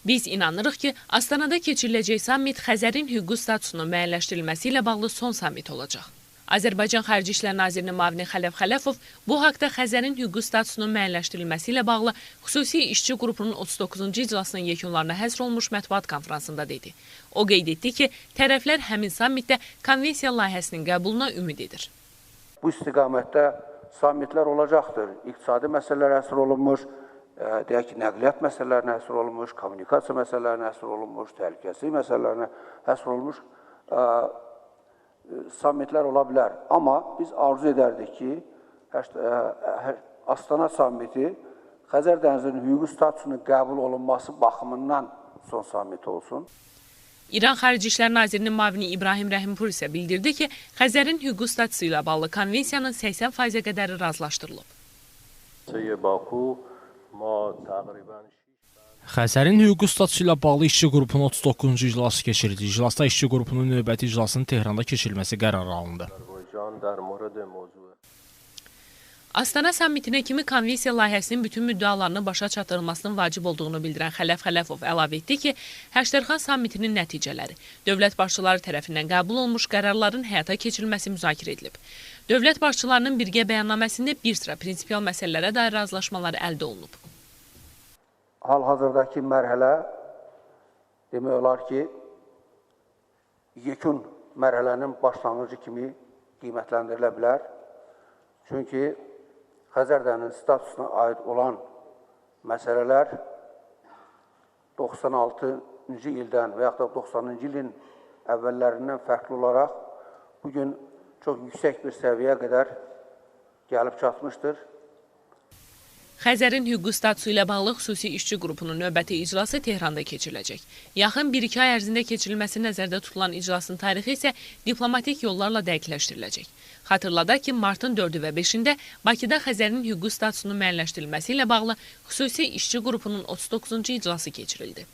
Biz inanırıq ki, Astanada keçiriləcək sammit Xəzərin hüquqi statusunun müəyyənləşdirilməsi ilə bağlı son sammit olacaq. Azərbaycan Xarici İşlər Nazirinin müavini Xələf Xələfov bu haqda Xəzərin hüquqi statusunun müəyyənləşdirilməsi ilə bağlı xüsusi işçi qrupunun 39-cu iclasının yekunlarına həsr olunmuş mətbuat konfransında dedi. O qeyd etdi ki, tərəflər həmin sammitdə konvensiya layihəsinin qəbuluna ümid edir. Bu istiqamətdə sammitlər olacaqdır. İqtisadi məsələlər həsr olunmuş, deyək ki, nəqliyyat məsələlərinə həsr olunmuş, kommunikasiya məsələlərinə həsr olunmuş, təhlükəsizlik məsələlərinə həsr olunmuş sammitlər ola bilər. Amma biz arzu edərdik ki, Astana sammiti Xəzər dənizinin hüquqi statusunun qəbul olunması baxımından son sammit olsun. İran Xarici İşlər Nazirinin müavini İbrahim Rəhimpur isə bildirdi ki, Xəzərin hüquqi statusu ilə bağlı konvensiyanın 80% qədəri razılaşdırılıb. Xəzərin hüquqi statusu ilə bağlı işçi qrupunun 39-cu iclası keçirildi. İclasda işçi qrupunun növbəti iclasının Tehranda keçirilməsi qərarı alındı. Astana sammitinə kimi konvensiya layihəsinin bütün müddəalarının başa çatdırılmasının vacib olduğunu bildirən Xələf Xələfov əlavə etdi ki, Həştərxan sammitinin nəticələri dövlət başçıları tərəfindən qəbul olmuş qərarların həyata keçirilməsi müzakirə edilib. Dövlət başçılarının birgə bəyannaməsində bir sıra prinsipial məsələlərə dair razılaşmalar əldə olunub. Hal-hazırdakı mərhələ demək olar ki, yekun mərhələnin başlanğıcı kimi qiymətləndirilə bilər. Çünki Xəzər dənizinin statusuna aid olan məsələlər 96-cı ildən və yaxud da 90-cı ilin əvvəllərindən fərqli olaraq bugün çox yüksək bir səviyyəyə qədər gəlib çatmışdır. Xəzərin hüquqi statusu ilə bağlı xüsusi işçi qrupunun növbəti iclası Tehranda keçiriləcək. Yaxın 1-2 ay ərzində keçirilməsi nəzərdə tutulan iclasın tarixi isə diplomatik yollarla dəqiqləşdiriləcək. Xatırladaq ki, martın 4-ü və 5-də Bakıda Xəzərin hüquqi statusunun müəyyənləşdirilməsi ilə bağlı xüsusi işçi qrupunun 39-cu iclası keçirildi.